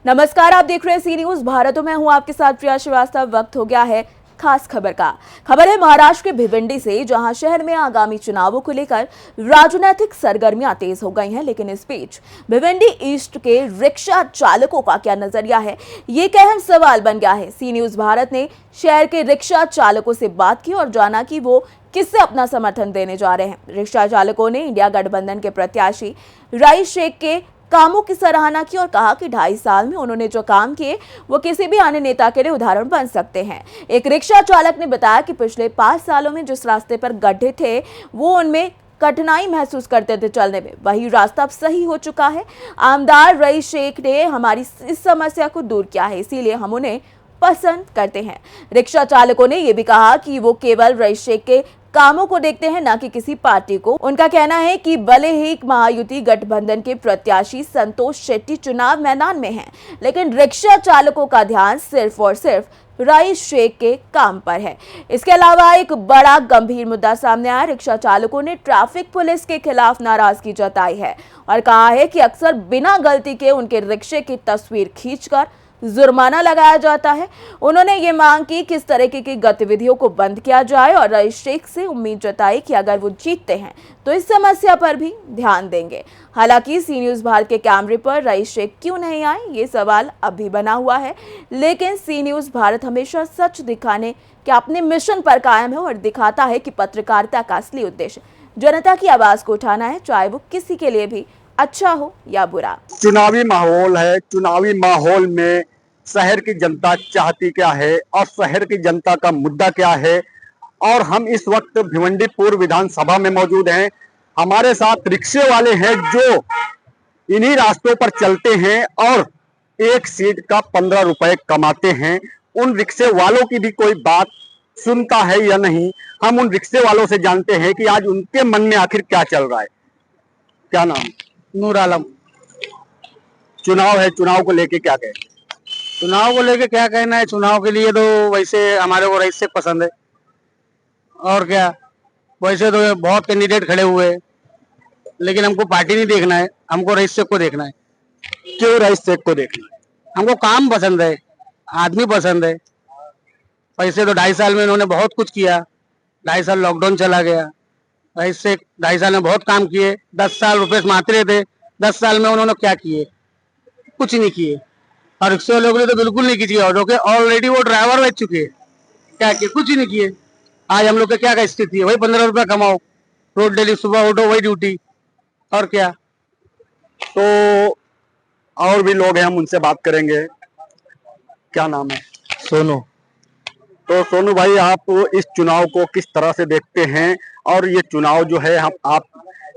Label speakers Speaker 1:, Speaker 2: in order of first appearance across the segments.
Speaker 1: नमस्कार, आप देख रहे हैं सी न्यूज भारत। मैं हूं आपके साथ प्रिया श्रीवास्तव। वक्त हो गया है खास खबर का। खबर है महाराष्ट्र के भिवंडी से, जहां शहर में आगामी चुनावों को लेकर राजनीतिक सरगर्मियां तेज हो गई हैं। लेकिन इस बीच भिवंडी ईस्ट के रिक्शा चालकों का क्या नजरिया है, ये एक अहम सवाल बन गया है। सी न्यूज भारत ने शहर के रिक्शा चालकों से बात की और जाना कि वो किससे अपना समर्थन देने जा रहे हैं। रिक्शा चालकों ने इंडिया गठबंधन के प्रत्याशी राइस शेख के कामों की सराहना की और कहा कि 2.5 साल में उन्होंने जो काम किए वो किसी भी अन्य नेता के लिए उदाहरण बन सकते हैं। एक रिक्शा चालक ने बताया कि पिछले 5 सालों में जिस रास्ते पर गड्ढे थे वो उनमें कठिनाई महसूस करते थे चलने में, वही रास्ता अब सही हो चुका है। आमदार रईस शेख ने हमारी इस समस्या को दूर किया है, इसीलिए हम उन्हें पसंद करते हैं। रिक्शा चालकों ने यह भी कहा कि वो केवल रईस शेख के कामों को देखते हैं, न कि किसी पार्टी को। उनका कहना है कि भले ही महायुति गठबंधन के प्रत्याशी संतोष शेट्टी चुनाव मैदान में हैं, लेकिन रिक्शा चालकों का ध्यान सिर्फ और सिर्फ रईस शेख के काम पर है। इसके अलावा एक बड़ा गंभीर मुद्दा सामने आया। रिक्शा चालकों ने ट्रैफिक पुलिस के खिलाफ नाराजगी जताई है और कहा है कि अक्सर बिना गलती के उनके रिक्शे की तस्वीर खींचकर जुर्माना लगाया जाता है। उन्होंने ये मांग की कि इस तरह की गतिविधियों को बंद किया जाए और रईस शेख से उम्मीद जताई कि अगर वो जीतते हैं तो इस समस्या पर भी ध्यान देंगे। हालांकि सी न्यूज भारत के कैमरे पर रईस शेख क्यों नहीं आए, ये सवाल अभी बना हुआ है। लेकिन सी न्यूज भारत हमेशा सच दिखाने के अपने मिशन पर कायम है और दिखाता है कि पत्रकारिता का असली उद्देश्य जनता की आवाज को उठाना है, चाहे वो किसी के लिए भी अच्छा हो या बुरा।
Speaker 2: चुनावी माहौल है। चुनावी माहौल में शहर की जनता चाहती क्या है और शहर की जनता का मुद्दा क्या है, और हम इस वक्त भिवंडी पूर्व विधानसभा में मौजूद हैं। हमारे साथ रिक्शे वाले हैं जो इन्हीं रास्तों पर चलते हैं और एक सीट का 15 रुपए कमाते हैं। उन रिक्शे वालों की भी कोई बात सुनता है या नहीं, हम उन रिक्शे वालों से जानते हैं कि आज उनके मन में आखिर क्या चल रहा है। क्या नाम?
Speaker 3: नूर आलम।
Speaker 2: चुनाव है, चुनाव को लेके क्या कहें?
Speaker 3: चुनाव को लेके क्या कहना है, चुनाव के लिए तो वैसे हमारे को रईस शेख पसंद है। और क्या, वैसे तो बहुत कैंडिडेट खड़े हुए हैं, लेकिन हमको पार्टी नहीं देखना है, हमको रईस शेख को देखना है।
Speaker 2: क्यों रईस शेख को देखना है?
Speaker 3: हमको काम पसंद है, आदमी पसंद है। वैसे तो 2.5 साल में उन्होंने बहुत कुछ किया। 2.5 साल लॉकडाउन चला गया, रईस शेख 2.5 साल में बहुत काम किए। 10 साल रुपए मात्र थे, 10 साल में उन्होंने क्या किए? कुछ नहीं किए। और रिक्शे वालों के लिए तो बिल्कुल नहीं कीजिए, ऑलरेडी वो ड्राइवर बच चुके हैं। क्या किए? कुछ ही नहीं किए। आज हम लोग का क्या स्थिति है? वही 15 रुपया कमाओ, रोज डेली सुबह उठो, वही ड्यूटी, और क्या।
Speaker 2: तो और भी लोग हैं, हम उनसे बात करेंगे। क्या नाम है?
Speaker 3: सोनू।
Speaker 2: तो सोनू भाई, आप इस चुनाव को किस तरह से देखते हैं? और ये चुनाव जो है, हम आप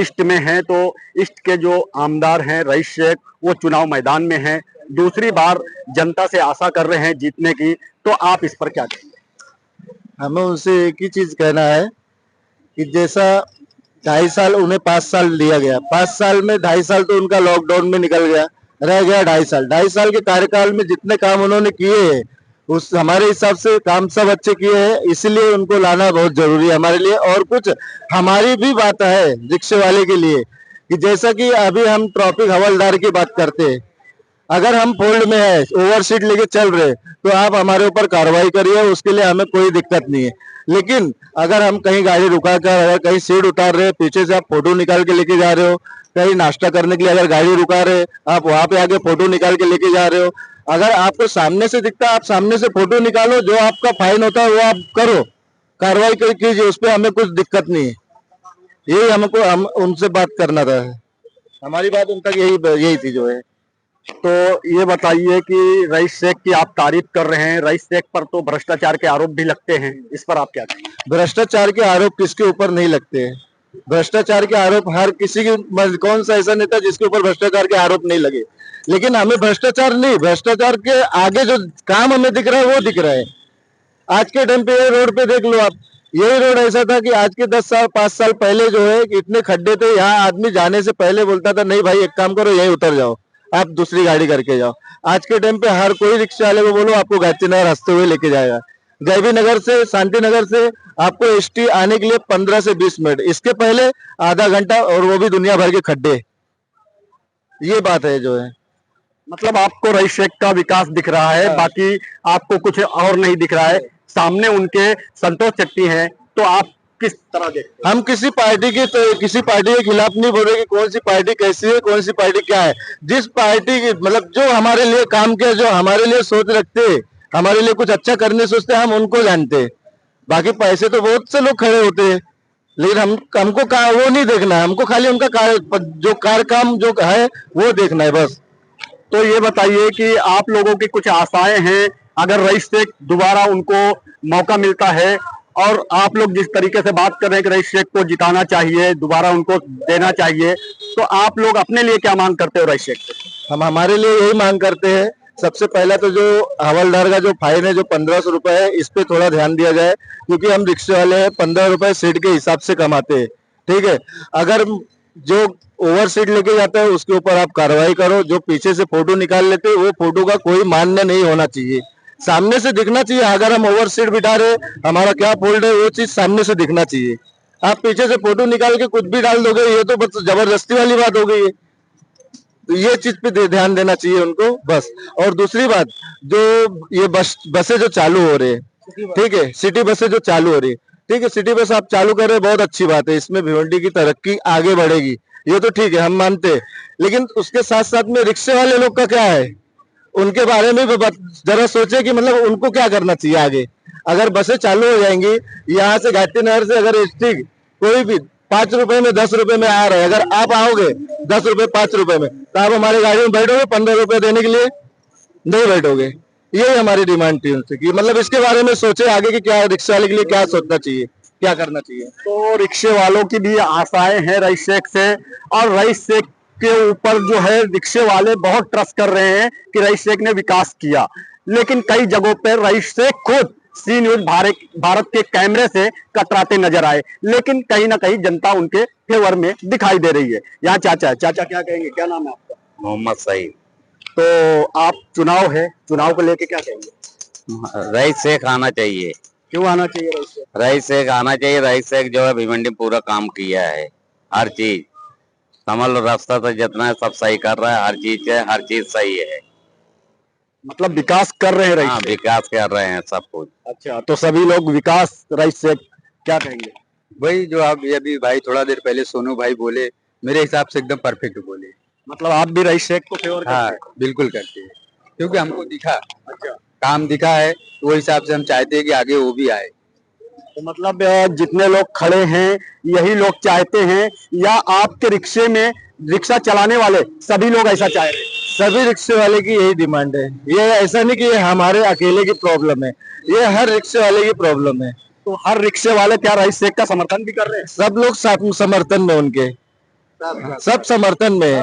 Speaker 2: ईस्ट में हैं, तो ईस्ट के जो आमदार हैं रईस शेख, वो चुनाव मैदान में हैं, दूसरी बार जनता से आशा कर रहे हैं जीतने की, तो आप इस पर क्या कहेंगे?
Speaker 4: हमें उनसे एक ही चीज कहना है कि जैसा 2.5 साल उन्हें 5 साल दिया गया, 5 साल में 2.5 साल तो उनका लॉकडाउन में निकल गया, रह गया 2.5 साल। 2.5 साल के कार्यकाल में जितने काम उन्होंने किए हैं, उस हमारे हिसाब से काम सब अच्छे किए हैं, इसलिए उनको लाना बहुत जरूरी है हमारे लिए। और कुछ हमारी भी बात है रिक्शे वाले के लिए कि जैसा कि अभी हम ट्रैफिक हवलदार की बात करते हैं, अगर हम फोल्ड में है, ओवर सीट लेके चल रहे, तो आप हमारे ऊपर कार्रवाई करिए, उसके लिए हमें कोई दिक्कत नहीं है। लेकिन अगर हम कहीं गाड़ी रुका कर, अगर कहीं सीट उतार रहे, पीछे से आप फोटो निकाल के लेके जा रहे हो, कहीं नाश्ता करने के लिए अगर गाड़ी रुका रहे, आप वहां पे आगे फोटो निकाल के लेके जा रहे हो, अगर आपको सामने से दिखता है, आप सामने से फोटो निकालो, जो आपका फाइन होता है वो आप करो, कार्रवाई कीजिए, उस पर हमें कुछ दिक्कत नहीं है। यही हम उनसे बात करना था, हमारी बात उन तक यही थी जो है।
Speaker 2: तो ये बताइए कि रईस शेख की आप तारीफ कर रहे हैं, रईस शेख पर तो भ्रष्टाचार के आरोप भी लगते हैं, इस पर आप क्या कहेंगे?
Speaker 4: भ्रष्टाचार के आरोप किसके ऊपर नहीं लगते हैं? भ्रष्टाचार के आरोप हर किसी की, कौन सा ऐसा नेता जिसके ऊपर भ्रष्टाचार के आरोप नहीं लगे? लेकिन हमें भ्रष्टाचार नहीं, भ्रष्टाचार के आगे जो काम हमें दिख रहा है वो दिख रहा है। आज के टाइम पे ये रोड पे देख लो आप, यही रोड ऐसा था कि आज के 10 साल 5 साल पहले जो है इतने खड्डे थे, यहाँ आदमी जाने से पहले बोलता था नहीं भाई एक काम करो यहीं उतर जाओ, आप दूसरी गाड़ी करके जाओ। आज के टाइम पे हर कोई रिक्शा वाले को बोलो आपको गायत्रीनगर हंसते हुए लेके जाएगा। गैबी नगर से, शांति नगर से आपको एसटी आने के लिए 15 से 20 मिनट, इसके पहले आधा घंटा, और वो भी दुनिया भर के खड्डे। ये बात है जो है।
Speaker 2: मतलब आपको रईस शेख का विकास दिख रहा है, बाकी आपको कुछ और नहीं दिख रहा है। सामने उनके संतोष शेट्टी हैं, तो आप किस तरह देखते
Speaker 4: हम किसी पार्टी के खिलाफ नहीं बोल रहे कि कौन सी पार्टी कैसी है, कौन सी पार्टी क्या है। जिस पार्टी की मतलब जो हमारे लिए काम किया, जो हमारे लिए सोच रखते, हमारे लिए कुछ अच्छा करने सोचते, हम उनको जानते हैं। बाकी पैसे तो बहुत से लोग खड़े होते हैं, लेकिन हमको वो नहीं देखना है, हमको खाली उनका काम जो है वो देखना है बस।
Speaker 2: तो ये बताइए कि आप लोगों की कुछ आशाएं हैं, अगर रईस शेख दोबारा उनको मौका मिलता है, और आप लोग जिस तरीके से बात कर रहे हैं कि रईस शेख को जिताना चाहिए, दोबारा उनको देना चाहिए, तो आप लोग अपने लिए क्या मांग करते हो रईस शेख से?
Speaker 4: हम हमारे लिए यही मांग करते हैं, सबसे पहला तो जो हवलदार का जो फाइन है, जो 1500 रुपए है, इस पे थोड़ा ध्यान दिया जाए, क्योंकि हम रिक्शे वाले हैं, 15 रुपए सीट के हिसाब से कमाते हैं। ठीक है, अगर जो ओवर सीट लेके जाता है उसके ऊपर आप कार्रवाई करो। जो पीछे से फोटो निकाल लेते हैं, वो फोटो का कोई मान्य नहीं होना चाहिए, सामने से दिखना चाहिए। अगर हम ओवर सीट बिठा रहे, हमारा क्या फॉल्ट है, वो चीज सामने से दिखना चाहिए। आप पीछे से फोटो निकाल के कुछ भी डाल दोगे, ये तो बस जबरदस्ती वाली बात हो गई है। तो ये चीज पे ध्यान देना चाहिए उनको बस। और दूसरी बात, जो ये बसें जो चालू हो रही है, ठीक है, सिटी बसें जो चालू हो रही है, ठीक है, सिटी बस आप चालू कर रहे हैं, बहुत अच्छी बात है, इसमें भिवंडी की तरक्की आगे बढ़ेगी, ये तो ठीक है, हम मानते हैं। लेकिन उसके साथ साथ में रिक्शे वाले लोग का क्या है, उनके बारे में जरा सोचे कि मतलब उनको क्या करना चाहिए आगे। अगर बसें चालू हो जाएंगी, यहाँ से घाटी नहर से अगर एसटी कोई भी 5 रुपए में 10 रुपए में आ रहे हैं, अगर आप आओगे 10 रुपए 5 रुपए में, तो आप हमारी गाड़ी में बैठोगे 15 रुपए देने के लिए? नहीं बैठोगे। यही हमारी डिमांड थी उनसे कि मतलब इसके बारे में सोचे आगे कि क्या रिक्शा वाले के लिए क्या सोचना चाहिए, क्या करना चाहिए।
Speaker 2: तो रिक्शे वालों की भी आशाएं हैं रईस शेख से, और रईस शेख के ऊपर जो है रिक्शे वाले बहुत ट्रस्ट कर रहे हैं कि रईस शेख ने विकास किया। लेकिन कई जगहों पर रईस शेख खुद सी न्यूज भारत के कैमरे से कतराते नजर आए, लेकिन कहीं ना कहीं जनता उनके फेवर में दिखाई दे रही है। यहाँ चाचा है, चाचा क्या कहेंगे, क्या नाम है आपका?
Speaker 5: मोहम्मद सईद।
Speaker 2: तो आप चुनाव है, चुनाव को लेके क्या कहेंगे?
Speaker 5: रईस शेख आना चाहिए।
Speaker 2: क्यों आना चाहिए रईस शेख?
Speaker 5: रईस शेख आना चाहिए। रईस शेख जो है भिवंडी पूरा काम किया है, हर चीज समझ लो, रास्ता तो जितना है सब सही कर रहा है, हर चीज सही है,
Speaker 2: मतलब विकास कर रहे हैं रईस
Speaker 5: हाँ
Speaker 2: शेख।
Speaker 5: विकास कर रहे हैं सब कुछ।
Speaker 2: अच्छा, तो सभी लोग विकास रईस शेख क्या कहेंगे?
Speaker 6: वही जो आप अभी भाई थोड़ा देर पहले सोनू भाई बोले, मेरे हिसाब से एकदम परफेक्ट बोले।
Speaker 2: मतलब आप भी रईस शेख को फेवर
Speaker 6: हाँ
Speaker 2: करते
Speaker 6: बिल्कुल करते हैं, क्योंकि हमको दिखा,
Speaker 2: हैं? अच्छा,
Speaker 6: काम दिखा है, तो वो हिसाब से हम चाहते हैं कि आगे वो भी आए।
Speaker 2: तो मतलब जितने लोग खड़े हैं यही लोग चाहते हैं, या आपके रिक्शे में रिक्शा चलाने वाले सभी लोग ऐसा चाह रहे हैं?
Speaker 4: सभी रिक्शे वाले की यही डिमांड है। ये ऐसा नहीं कि ये हमारे अकेले की प्रॉब्लम है, ये हर रिक्शे वाले की प्रॉब्लम है।
Speaker 2: तो हर रिक्शे वाले क्या रईस शेख का समर्थन भी कर रहे हैं?
Speaker 4: सब लोग साथ समर्थन में उनके, सब समर्थन में है,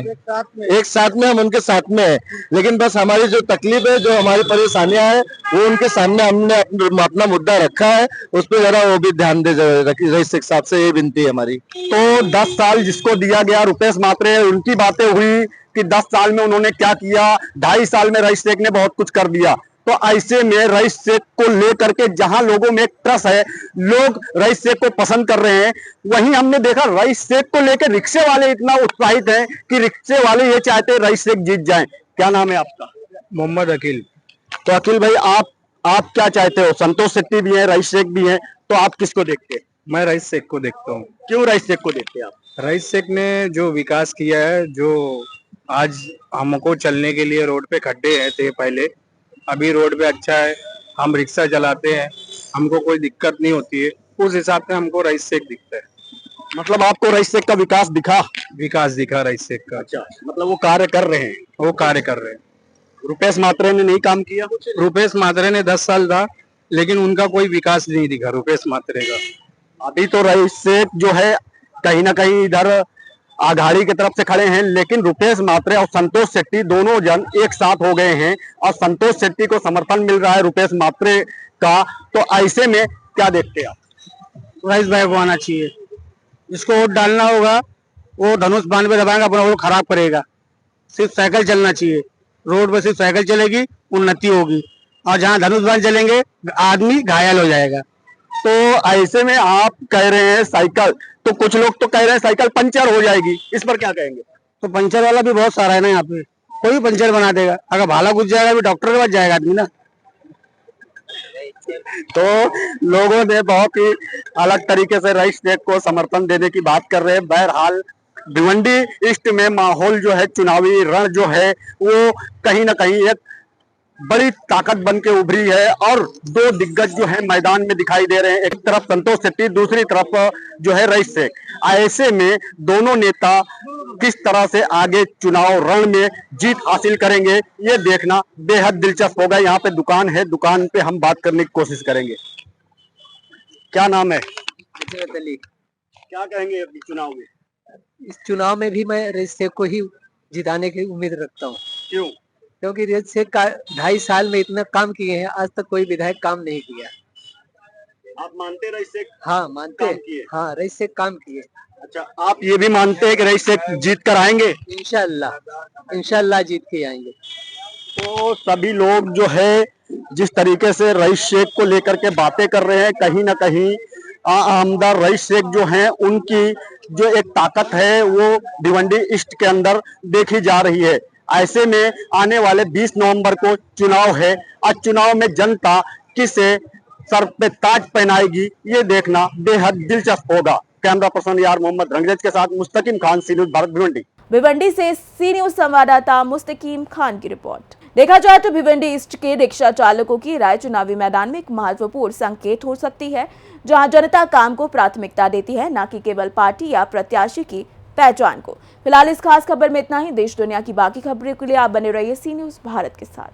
Speaker 4: एक साथ में हम उनके साथ में है। लेकिन बस हमारी जो तकलीफ है, जो हमारी परेशानियां हैं, वो उनके सामने हमने अपना मुद्दा रखा है, उस पर जरा वो भी ध्यान दे रईस शेख साहब से, ये विनती है हमारी।
Speaker 2: तो 10 साल जिसको दिया गया रुपेश मात्रे, उनकी बातें हुई कि 10 साल में उन्होंने क्या किया, 2.5 साल में रईस शेख ने बहुत कुछ कर दिया। तो ऐसे में रईस शेख को लेकर के जहां लोगों में एक ट्रस्ट है, लोग रईस शेख को पसंद कर रहे हैं, वहीं हमने देखा रईस शेख को लेकर रिक्शे वाले इतना उत्साहित हैं कि रिक्शे वाले ये चाहते हैं रईस शेख जीत जाएं। क्या नाम है आपका?
Speaker 6: मोहम्मद अकील।
Speaker 2: तो अखिल भाई, आप क्या चाहते हो? संतोष शेट्टी भी हैं, रईस शेख भी हैं, तो आप किसको देखते हैं?
Speaker 6: मैं रईस शेख को देखता हूँ।
Speaker 2: क्यों रईस शेख को देखते हैं आप?
Speaker 6: रईस शेख ने जो विकास किया है, जो आज हमको चलने के लिए रोड पे खड्डे हैं थे पहले, अभी रोड पे अच्छा है, हम रिक्शा चलाते हैं, हमको कोई दिक्कत नहीं होती है, उस हिसाब से हमको रईस शेख दिखता है।
Speaker 2: मतलब आपको रईस शेख का विकास दिखा?
Speaker 6: विकास दिखा रईस शेख का।
Speaker 2: अच्छा, मतलब वो कार्य कर रहे हैं,
Speaker 6: वो कार्य कर रहे हैं।
Speaker 2: रुपेश मात्रे ने नहीं काम किया?
Speaker 6: रुपेश मात्रे ने 10 साल था, लेकिन उनका कोई विकास नहीं दिखा रुपेश मात्रे का।
Speaker 2: अभी तो रईस शेख जो है कहीं ना कहीं इधर आघाड़ी की तरफ से खड़े हैं, लेकिन रुपेश मात्रे और संतोष शेट्टी दोनों जन एक साथ हो गए हैं, और संतोष शेट्टी को समर्थन मिल रहा है रुपेश मात्रे का। तो ऐसे में क्या देखते हैं आप?
Speaker 3: रईस भाई को आना चाहिए, जिसको वोट डालना होगा वो धनुष बांध पे दबाएगा, अपना वोट खराब करेगा। सिर्फ साइकिल चलना चाहिए, रोड पे सिर्फ साइकिल चलेगी, उन्नति होगी। और जहाँ धनुष बाण चलेंगे आदमी घायल हो जाएगा।
Speaker 2: तो ऐसे में आप कह रहे हैं साइकिल, तो कुछ लोग तो कह रहे हैं साइकिल पंचर हो जाएगी, इस पर क्या कहेंगे?
Speaker 3: तो पंचर वाला भी बहुत सारा है ना यहाँ पे, कोई पंचर बना देगा। अगर भाला घुस जाएगा भी डॉक्टर के पास जाएगा आदमी ना।
Speaker 2: तो लोगों ने बहुत ही अलग तरीके से रईस शेख को समर्थन देने की बात कर रहे हैं। बहरहाल भिवंडी ईस्ट में माहौल जो है, चुनावी रण जो है, वो कहीं ना कहीं एक बड़ी ताकत बन के उभरी है और दो दिग्गज जो है मैदान में दिखाई दे रहे हैं। एक तरफ संतोष शेट्टी, दूसरी तरफ जो है रईस शेख। ऐसे में दोनों नेता किस तरह से आगे चुनाव रण में जीत हासिल करेंगे, ये देखना बेहद दिलचस्प होगा। यहाँ पे दुकान है, दुकान पे हम बात करने की कोशिश करेंगे। क्या नाम है? क्या कहेंगे अभी चुनाव में?
Speaker 7: इस चुनाव में भी मैं रईस शेख को ही जिताने की उम्मीद रखता हूँ।
Speaker 2: क्यों?
Speaker 7: क्योंकि रईस शेख का 2.5 साल में इतना काम किए हैं, आज तक कोई विधायक काम नहीं किया।
Speaker 2: आप मानते हैं रईस शेख?
Speaker 7: हाँ मानते
Speaker 2: काम
Speaker 7: हैं।
Speaker 2: किए?
Speaker 7: हाँ रईस शेख काम किए।
Speaker 2: अच्छा, आप ये भी मानते हैं कि रईस शेख जीत कर आएंगे?
Speaker 7: इंशाल्लाह जीत के आएंगे।
Speaker 2: तो सभी लोग जो है जिस तरीके से रईस शेख को लेकर के बातें कर रहे हैं, कहीं ना कहीं आमदार रईस शेख जो हैं, उनकी जो एक ताकत है वो भिवंडी ईस्ट के अंदर देखी जा रही है। ऐसे में आने वाले 20 नवंबर को चुनाव है और चुनाव में जनता किसे सर पे ताज पहनाएगी, ये देखना बेहद दिलचस्प होगा। कैमरा पर्सन यार मोहम्मद रंगरेज के साथ मुस्तकीम खान, सी न्यूज़ भारत, भिवंडी।
Speaker 1: भिवंडी से सी न्यूज संवाददाता मुस्तकीम खान की रिपोर्ट। देखा जाए तो भिवंडी ईस्ट के रिक्शा चालकों की राय चुनावी मैदान में एक महत्वपूर्ण संकेत हो सकती है, जहां जनता काम को प्राथमिकता देती है, न कि केवल पार्टी या प्रत्याशी की पहचान को। फिलहाल इस खास खबर में इतना ही। देश दुनिया की बाकी खबरों के लिए आप बने रहिए सी न्यूज भारत के साथ।